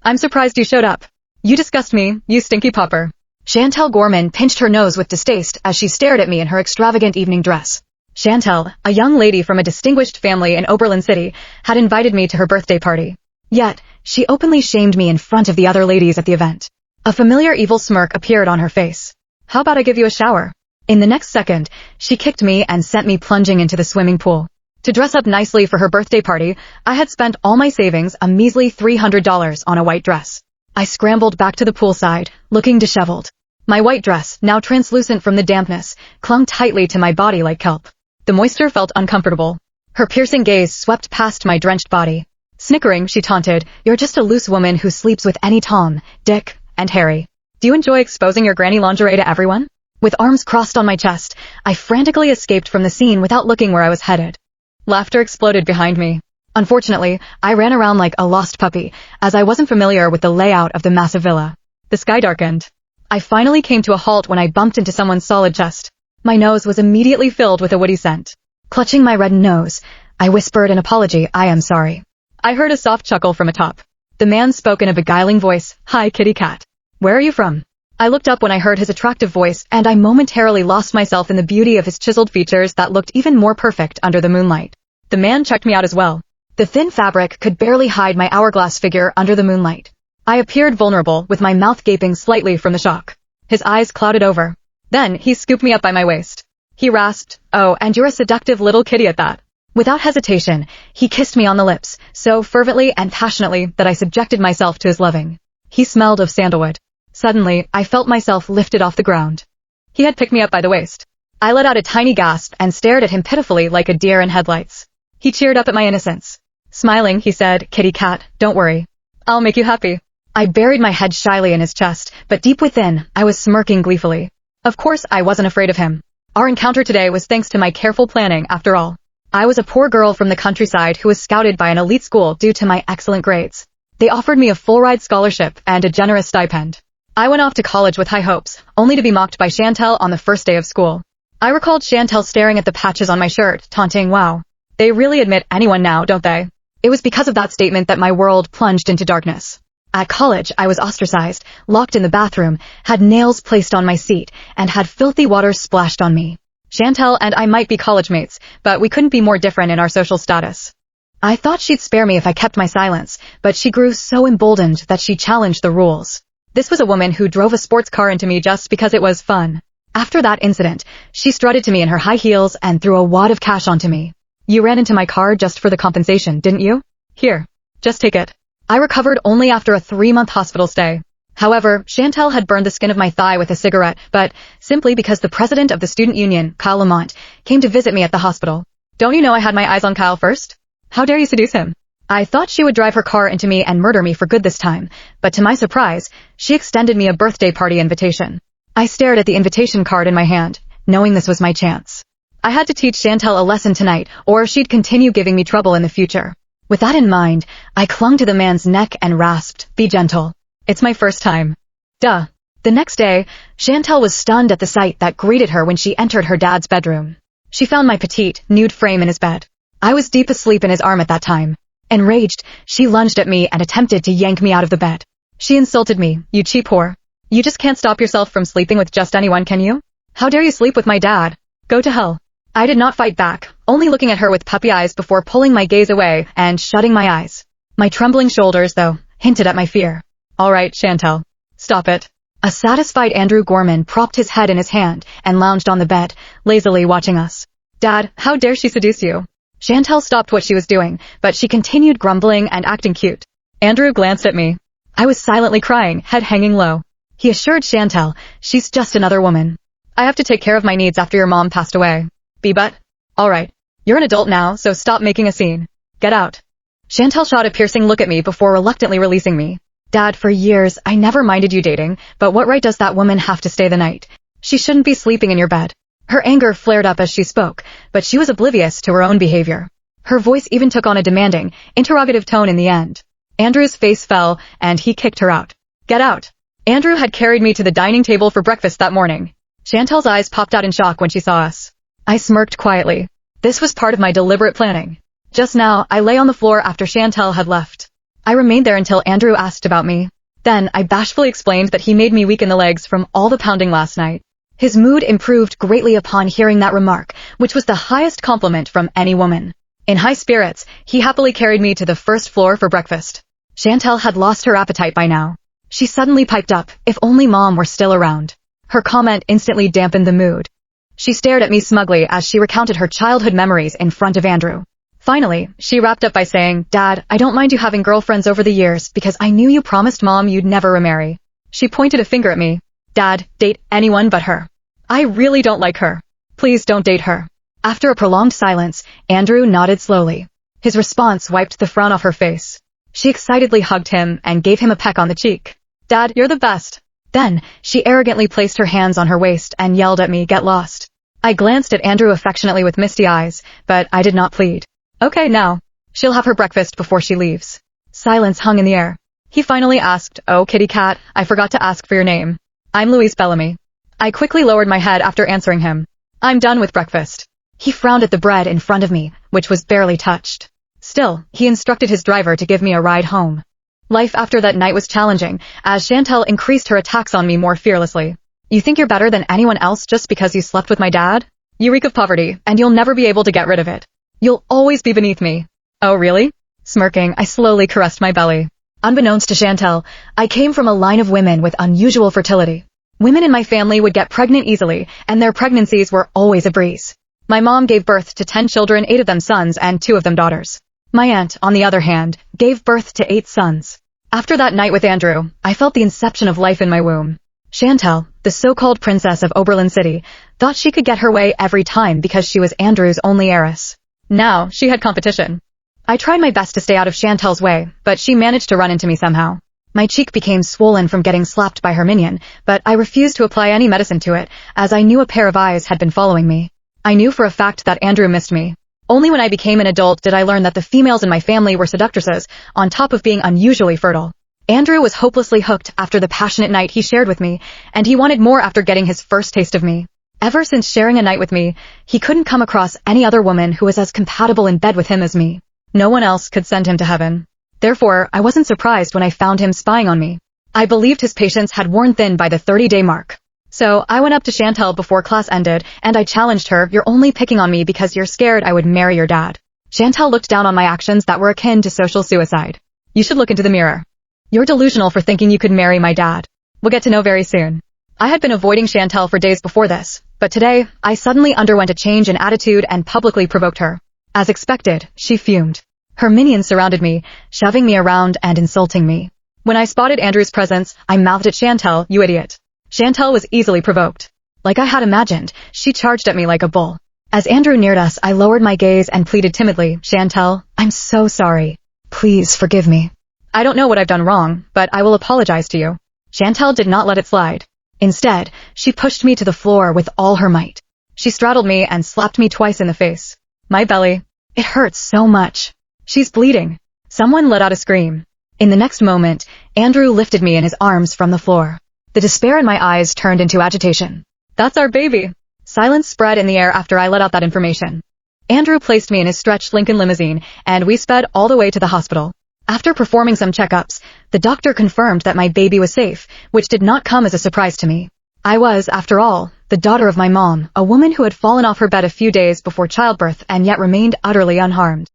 I'm surprised you showed up. You disgust me, you stinky pauper. Chantelle Gorman pinched her nose with distaste as she stared at me in her extravagant evening dress. Chantelle, a young lady from a distinguished family in Oberlin City, had invited me to her birthday party. Yet, she openly shamed me in front of the other ladies at the event. A familiar evil smirk appeared on her face. How about I give you a shower? In the next second, she kicked me and sent me plunging into the swimming pool. To dress up nicely for her birthday party, I had spent all my savings, a measly $300, on a white dress. I scrambled back to the poolside, looking disheveled. My white dress, now translucent from the dampness, clung tightly to my body like kelp. The moisture felt uncomfortable. Her piercing gaze swept past my drenched body. Snickering, she taunted, "You're just a loose woman who sleeps with any Tom, Dick, and Harry. Do you enjoy exposing your granny lingerie to everyone?" With arms crossed on my chest, I frantically escaped from the scene without looking where I was headed. Laughter exploded behind me. Unfortunately, I ran around like a lost puppy, as I wasn't familiar with the layout of the massive villa. The sky darkened. I finally came to a halt when I bumped into someone's solid chest. My nose was immediately filled with a woody scent. Clutching my reddened nose, I whispered an apology, "I am sorry." I heard a soft chuckle from atop. The man spoke in a beguiling voice, "Hi, kitty cat. Where are you from?" I looked up when I heard his attractive voice, and I momentarily lost myself in the beauty of his chiseled features that looked even more perfect under the moonlight. The man checked me out as well. The thin fabric could barely hide my hourglass figure under the moonlight. I appeared vulnerable, with my mouth gaping slightly from the shock. His eyes clouded over. Then, he scooped me up by my waist. He rasped, "Oh, and you're a seductive little kitty at that." Without hesitation, he kissed me on the lips, so fervently and passionately that I subjected myself to his loving. He smelled of sandalwood. Suddenly, I felt myself lifted off the ground. He had picked me up by the waist. I let out a tiny gasp and stared at him pitifully like a deer in headlights. He cheered up at my innocence. Smiling, he said, "Kitty cat, don't worry. I'll make you happy." I buried my head shyly in his chest, but deep within, I was smirking gleefully. Of course, I wasn't afraid of him. Our encounter today was thanks to my careful planning, after all. I was a poor girl from the countryside who was scouted by an elite school due to my excellent grades. They offered me a full-ride scholarship and a generous stipend. I went off to college with high hopes, only to be mocked by Chantelle on the first day of school. I recalled Chantelle staring at the patches on my shirt, taunting, "Wow. They really admit anyone now, don't they?" It was because of that statement that my world plunged into darkness. At college, I was ostracized, locked in the bathroom, had nails placed on my seat, and had filthy water splashed on me. Chantelle and I might be college mates, but we couldn't be more different in our social status. I thought she'd spare me if I kept my silence, but she grew so emboldened that she challenged the rules. This was a woman who drove a sports car into me just because it was fun. After that incident, she strutted to me in her high heels and threw a wad of cash onto me. "You ran into my car just for the compensation, didn't you? Here, just take it." I recovered only after a 3-month hospital stay. However, Chantelle had burned the skin of my thigh with a cigarette, but simply because the president of the student union, Kyle Lamont, came to visit me at the hospital. "Don't you know I had my eyes on Kyle first? How dare you seduce him?" I thought she would drive her car into me and murder me for good this time, but to my surprise, she extended me a birthday party invitation. I stared at the invitation card in my hand, knowing this was my chance. I had to teach Chantelle a lesson tonight, or she'd continue giving me trouble in the future. With that in mind, I clung to the man's neck and rasped, "Be gentle. It's my first time." Duh. The next day, Chantelle was stunned at the sight that greeted her when she entered her dad's bedroom. She found my petite, nude frame in his bed. I was deep asleep in his arm at that time. Enraged, she lunged at me and attempted to yank me out of the bed. She insulted me, "You cheap whore. You just can't stop yourself from sleeping with just anyone, can you? How dare you sleep with my dad? Go to hell." I did not fight back, only looking at her with puppy eyes before pulling my gaze away and shutting my eyes. My trembling shoulders, though, hinted at my fear. "All right, Chantelle. Stop it." A satisfied Andrew Gorman propped his head in his hand and lounged on the bed, lazily watching us. "Dad, how dare she seduce you?" Chantelle stopped what she was doing, but she continued grumbling and acting cute. Andrew glanced at me. I was silently crying, head hanging low. He assured Chantelle, "She's just another woman. I have to take care of my needs after your mom passed away." "But, all right. You're an adult now, so stop making a scene. Get out." Chantelle shot a piercing look at me before reluctantly releasing me. "Dad, for years, I never minded you dating, but what right does that woman have to stay the night? She shouldn't be sleeping in your bed." Her anger flared up as she spoke, but she was oblivious to her own behavior. Her voice even took on a demanding, interrogative tone in the end. Andrew's face fell, and he kicked her out. "Get out." Andrew had carried me to the dining table for breakfast that morning. Chantelle's eyes popped out in shock when she saw us. I smirked quietly. This was part of my deliberate planning. Just now, I lay on the floor after Chantelle had left. I remained there until Andrew asked about me. Then I bashfully explained that he made me weak in the legs from all the pounding last night. His mood improved greatly upon hearing that remark, which was the highest compliment from any woman. In high spirits, he happily carried me to the first floor for breakfast. Chantelle had lost her appetite by now. She suddenly piped up, if only Mom were still around. Her comment instantly dampened the mood. She stared at me smugly as she recounted her childhood memories in front of Andrew. Finally, she wrapped up by saying, "Dad, I don't mind you having girlfriends over the years because I knew you promised Mom you'd never remarry." She pointed a finger at me. "Dad, date anyone but her. I really don't like her. Please don't date her." After a prolonged silence, Andrew nodded slowly. His response wiped the frown off her face. She excitedly hugged him and gave him a peck on the cheek. "Dad, you're the best." Then, she arrogantly placed her hands on her waist and yelled at me, "Get lost." I glanced at Andrew affectionately with misty eyes, but I did not plead. "Okay, now. She'll have her breakfast before she leaves." Silence hung in the air. He finally asked, "Oh, kitty cat, I forgot to ask for your name." "I'm Louise Bellamy." I quickly lowered my head after answering him. "I'm done with breakfast." He frowned at the bread in front of me, which was barely touched. Still, he instructed his driver to give me a ride home. Life after that night was challenging, as Chantelle increased her attacks on me more fearlessly. "You think you're better than anyone else just because you slept with my dad? You reek of poverty, and you'll never be able to get rid of it. You'll always be beneath me." "Oh, really?" Smirking, I slowly caressed my belly. Unbeknownst to Chantelle, I came from a line of women with unusual fertility. Women in my family would get pregnant easily, and their pregnancies were always a breeze. My mom gave birth to 10 children, 8 of them sons and 2 of them daughters. My aunt, on the other hand, gave birth to 8 sons. After that night with Andrew, I felt the inception of life in my womb. Chantelle, the so-called princess of Oberlin City, thought she could get her way every time because she was Andrew's only heiress. Now, she had competition. I tried my best to stay out of Chantelle's way, but she managed to run into me somehow. My cheek became swollen from getting slapped by her minion, but I refused to apply any medicine to it, as I knew a pair of eyes had been following me. I knew for a fact that Andrew missed me. Only when I became an adult did I learn that the females in my family were seductresses, on top of being unusually fertile. Andrew was hopelessly hooked after the passionate night he shared with me, and he wanted more after getting his first taste of me. Ever since sharing a night with me, he couldn't come across any other woman who was as compatible in bed with him as me. No one else could send him to heaven. Therefore, I wasn't surprised when I found him spying on me. I believed his patience had worn thin by the 30-day mark. So, I went up to Chantelle before class ended, and I challenged her, "You're only picking on me because you're scared I would marry your dad." Chantelle looked down on my actions that were akin to social suicide. "You should look into the mirror. You're delusional for thinking you could marry my dad. We'll get to know very soon." I had been avoiding Chantelle for days before this, but today, I suddenly underwent a change in attitude and publicly provoked her. As expected, she fumed. Her minions surrounded me, shoving me around and insulting me. When I spotted Andrew's presence, I mouthed at Chantelle, "You idiot." Chantelle was easily provoked. Like I had imagined, she charged at me like a bull. As Andrew neared us, I lowered my gaze and pleaded timidly, "Chantelle, I'm so sorry. Please forgive me. I don't know what I've done wrong, but I will apologize to you." Chantelle did not let it slide. Instead, she pushed me to the floor with all her might. She straddled me and slapped me twice in the face. My belly. It hurts so much. "She's bleeding." Someone let out a scream. In the next moment, Andrew lifted me in his arms from the floor. The despair in my eyes turned into agitation. "That's our baby." Silence spread in the air after I let out that information. Andrew placed me in his stretched Lincoln limousine, and we sped all the way to the hospital. After performing some checkups, the doctor confirmed that my baby was safe, which did not come as a surprise to me. I was, after all, the daughter of my mom, a woman who had fallen off her bed a few days before childbirth and yet remained utterly unharmed.